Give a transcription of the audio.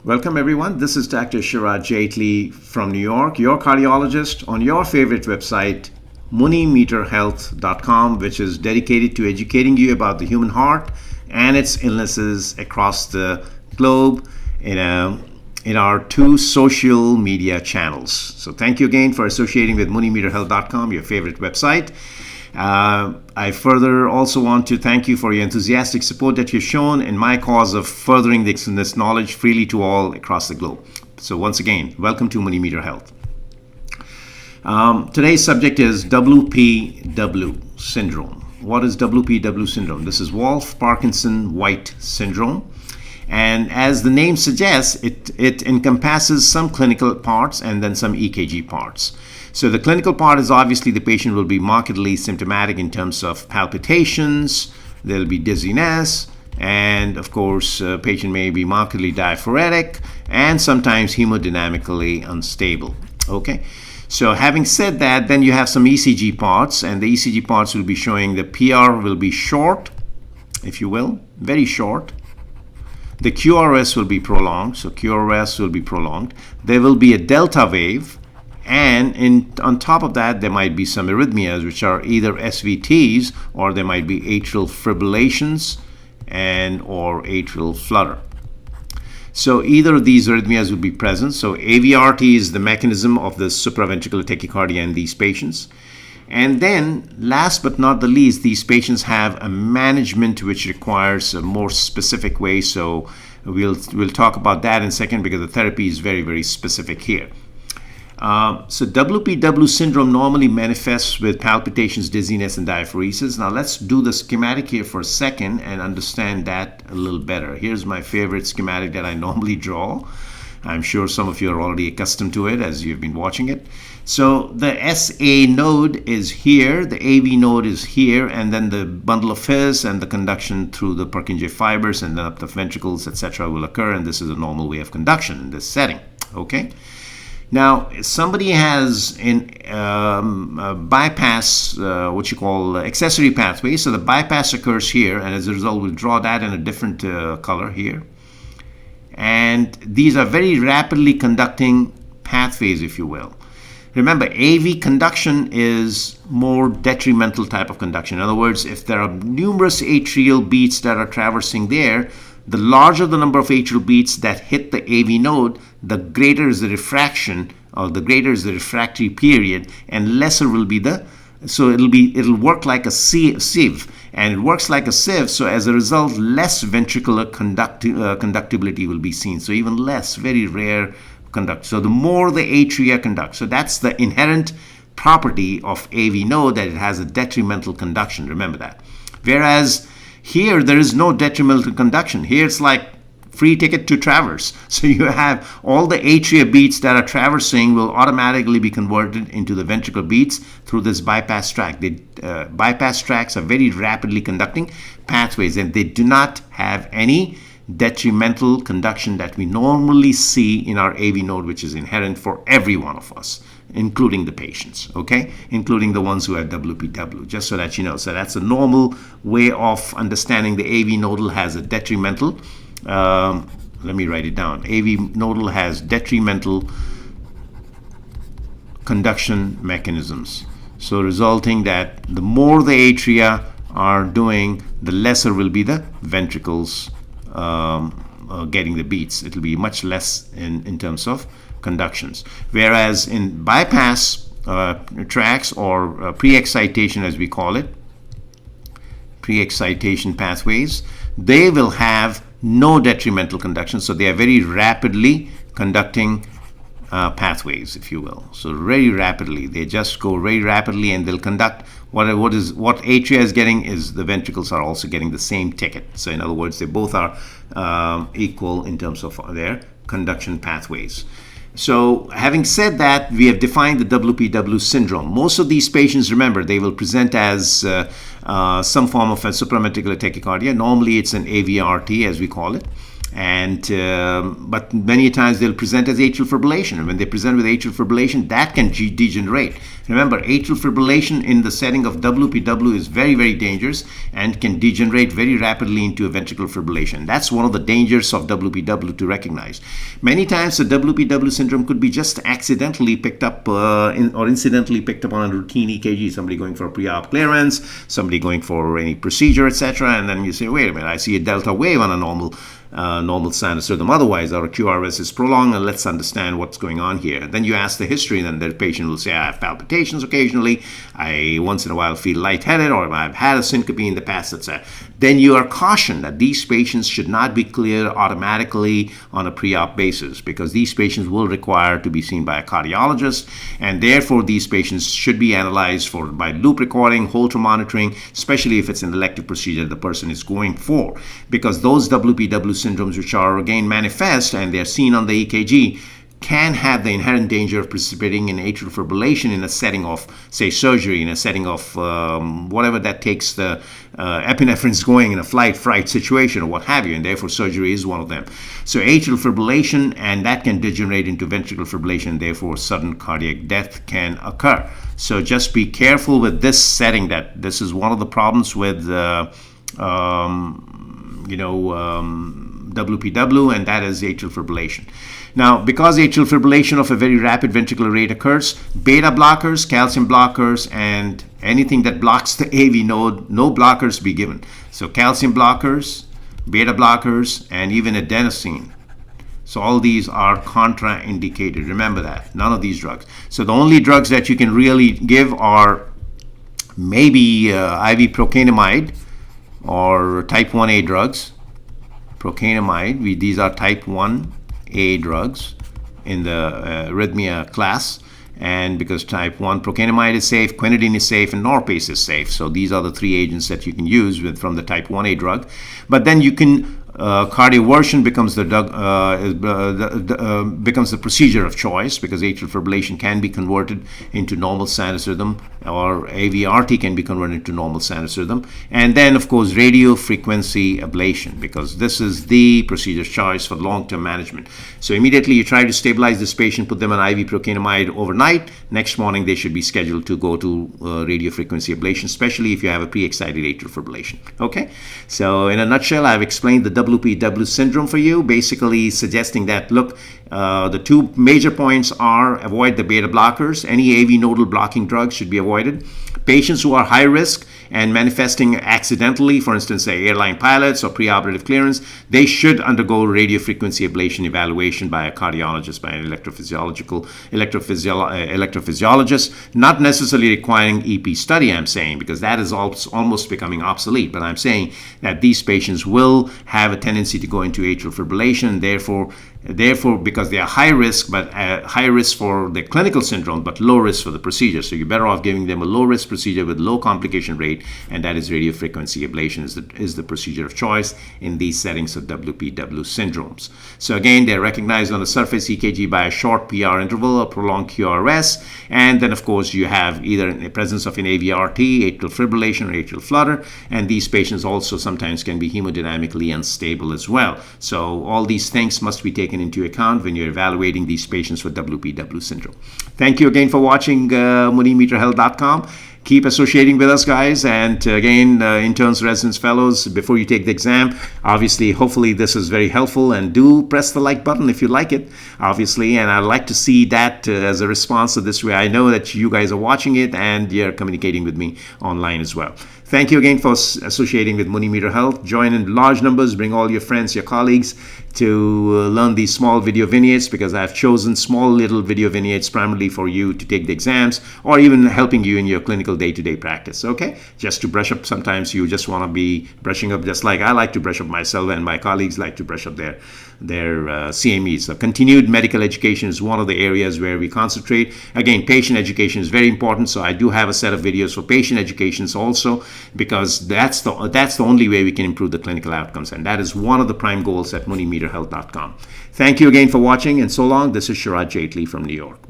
Welcome everyone. This is Dr. Sharad Jaitly from New York, your cardiologist on your favorite website, MuniMeterHealth.com, which is dedicated to educating you about the human heart and its illnesses across the globe in our two social media channels. So thank you again for associating with MuniMeterHealth.com, your favorite website. I further also want to thank you for your enthusiastic support that you've shown in my cause of furthering this knowledge freely to all across the globe. So once again, welcome to MuniMeter Health. Today's subject is WPW syndrome. What is WPW syndrome? This is Wolfe-Parkinson-White syndrome. And as the name suggests, it encompasses some clinical parts and then some EKG parts. So the clinical part is obviously the patient will be markedly symptomatic in terms of palpitations, there'll be dizziness, and of course, patient may be markedly diaphoretic and sometimes hemodynamically unstable. Okay. So having said that, then you have some ECG parts, and the ECG parts will be showing the PR will be short, if you will, very short. The QRS will be prolonged, so QRS will be prolonged. There will be a delta wave, and on top of that, there might be some arrhythmias, which are either SVTs or there might be atrial fibrillations or atrial flutter. So either of these arrhythmias will be present. So AVRT is the mechanism of the supraventricular tachycardia in these patients. And then, last but not the least, these patients have a management which requires a more specific way. So we'll talk about that in a second because the therapy is very, very specific here. So WPW syndrome normally manifests with palpitations, dizziness, and diaphoresis. Now let's do the schematic here for a second and understand that a little better. Here's my favorite schematic that I normally draw. I'm sure some of you are already accustomed to it as you've been watching it. So the SA node is here, the AV node is here, and then the bundle of His and the conduction through the Purkinje fibers and then up the ventricles, etc. will occur, and this is a normal way of conduction in this setting. Okay. Now, if somebody has a bypass, what you call accessory pathway, so the bypass occurs here, and as a result, we'll draw that in a different color here. And these are very rapidly conducting pathways, if you will. Remember, AV conduction is more detrimental type of conduction. In other words, if there are numerous atrial beats that are traversing there, the larger the number of atrial beats that hit the AV node, the greater is the refraction, or the greater is the refractory period, and lesser will be so it'll work like a sieve, and it works like a sieve. So as a result, less ventricular conductibility will be seen. So even less, very rare conduct. So the more the atria conduct, so that's the inherent property of AV node, that it has a detrimental conduction. Remember that. Whereas here, there is no detrimental conduction. Here, it's like free ticket to traverse. So you have all the atria beats that are traversing will automatically be converted into the ventricular beats through this bypass tract. Bypass tracts are very rapidly conducting pathways, and they do not have any detrimental conduction that we normally see in our AV node, which is inherent for every one of us, including the patients, okay? Including the ones who have WPW, just so that you know. So that's a normal way of understanding the AV nodal has a detrimental, let me write it down. AV nodal has detrimental conduction mechanisms. So resulting that the more the atria are doing, the lesser will be the ventricles getting the beats. It will be much less in terms of conductions. Whereas in bypass tracks or pre-excitation, as we call it, pre-excitation pathways, they will have no detrimental conduction. So they are very rapidly conducting pathways, if you will. So very rapidly, they just go very rapidly, and they'll conduct what atria is getting is the ventricles are also getting the same ticket. So in other words, they both are equal in terms of their conduction pathways. So having said that, we have defined the WPW syndrome. Most of these patients, remember, they will present as some form of a supraventricular tachycardia. Normally it's an AVRT, as we call it. And but many times they'll present as atrial fibrillation, and when they present with atrial fibrillation, that can degenerate. Remember, atrial fibrillation in the setting of WPW is very, very dangerous and can degenerate very rapidly into a ventricular fibrillation. That's one of the dangers of WPW to recognize. Many times the WPW syndrome could be just accidentally picked up or incidentally picked up on a routine EKG. Somebody going for a pre-op clearance, somebody going for any procedure, etc. And then you say, wait a minute, I see a delta wave on a normal sinus rhythm. Otherwise, our QRS is prolonged, and let's understand what's going on here. Then you ask the history, and then the patient will say, I have palpitations occasionally, I once in a while feel lightheaded, or I've had a syncope in the past, etc. Then you are cautioned that these patients should not be cleared automatically on a pre-op basis, because these patients will require to be seen by a cardiologist, and therefore these patients should be analyzed by loop recording, Holter monitoring, especially if it's an elective procedure the person is going for, because those WPW syndromes, which are again manifest and they're seen on the EKG, can have the inherent danger of precipitating an atrial fibrillation in a setting of, say, surgery, in a setting of whatever that takes the epinephrines going in a flight-fright situation or what have you, and therefore surgery is one of them. So atrial fibrillation, and that can degenerate into ventricular fibrillation, and therefore sudden cardiac death can occur. So just be careful with this setting, that this is one of the problems with WPW, and that is atrial fibrillation. Now, because atrial fibrillation of a very rapid ventricular rate occurs, beta blockers, calcium blockers, and anything that blocks the AV node, no blockers be given. So calcium blockers, beta blockers, and even adenosine. So all these are contraindicated. Remember that. None of these drugs. So the only drugs that you can really give are maybe IV procainamide or type 1A drugs. Procainamide, these are type 1A drugs in the arrhythmia class, and because type 1 procainamide is safe, quinidine is safe, and norpace is safe. So these are the three agents that you can use from the type 1A drug. But then you can cardioversion becomes becomes the procedure of choice, because atrial fibrillation can be converted into normal sinus rhythm, or AVRT can be converted into normal sinus rhythm. And then, of course, radio frequency ablation, because this is the procedure of choice for long-term management. So immediately you try to stabilize this patient, put them on IV procainamide overnight. Next morning they should be scheduled to go to radio frequency ablation, especially if you have a pre-excited atrial fibrillation. Okay, so in a nutshell, I've explained the WPW syndrome for you, basically suggesting that, look, the two major points are: avoid the beta blockers. Any AV nodal blocking drugs should be avoided. Patients who are high risk and manifesting accidentally, for instance, say airline pilots or preoperative clearance, they should undergo radiofrequency ablation evaluation by a cardiologist, by an electrophysiologist, not necessarily requiring EP study, I'm saying, because that is almost becoming obsolete. But I'm saying that these patients will have a tendency to go into atrial fibrillation, therefore, because they are high risk, but high risk for the clinical syndrome, but low risk for the procedure. So you're better off giving them a low risk procedure with low complication rate, and that is radiofrequency ablation is the procedure of choice in these settings of WPW syndromes. So again, they're recognized on the surface EKG by a short PR interval or prolonged QRS, and then of course you have either in the presence of an AVRT, atrial fibrillation, or atrial flutter, and these patients also sometimes can be hemodynamically unstable as well. So all these things must be taken into account when you're evaluating these patients with WPW syndrome. Thank you again for watching MuniMeterHealth.com. Keep associating with us, guys, and again, interns, residents, fellows, before you take the exam, obviously, hopefully this is very helpful, and do press the like button if you like it, obviously, and I'd like to see that as a response to this way. I know that you guys are watching it and you're communicating with me online as well. Thank you again for associating with MuniMeter Health. Join in large numbers, bring all your friends, your colleagues to learn these small video vignettes, because I've chosen small little video vignettes primarily for you to take the exams, or even helping you in your clinical day-to-day practice, okay? Just to brush up. Sometimes you just want to be brushing up, just like I like to brush up myself, and my colleagues like to brush up their CMEs. So continued medical education is one of the areas where we concentrate. Again, patient education is very important, so I do have a set of videos for patient educations also, because that's the only way we can improve the clinical outcomes, and that is one of the prime goals at MuniMeterHealth.com. Thank you again for watching, and so long. This is Sharad Jaitly from New York.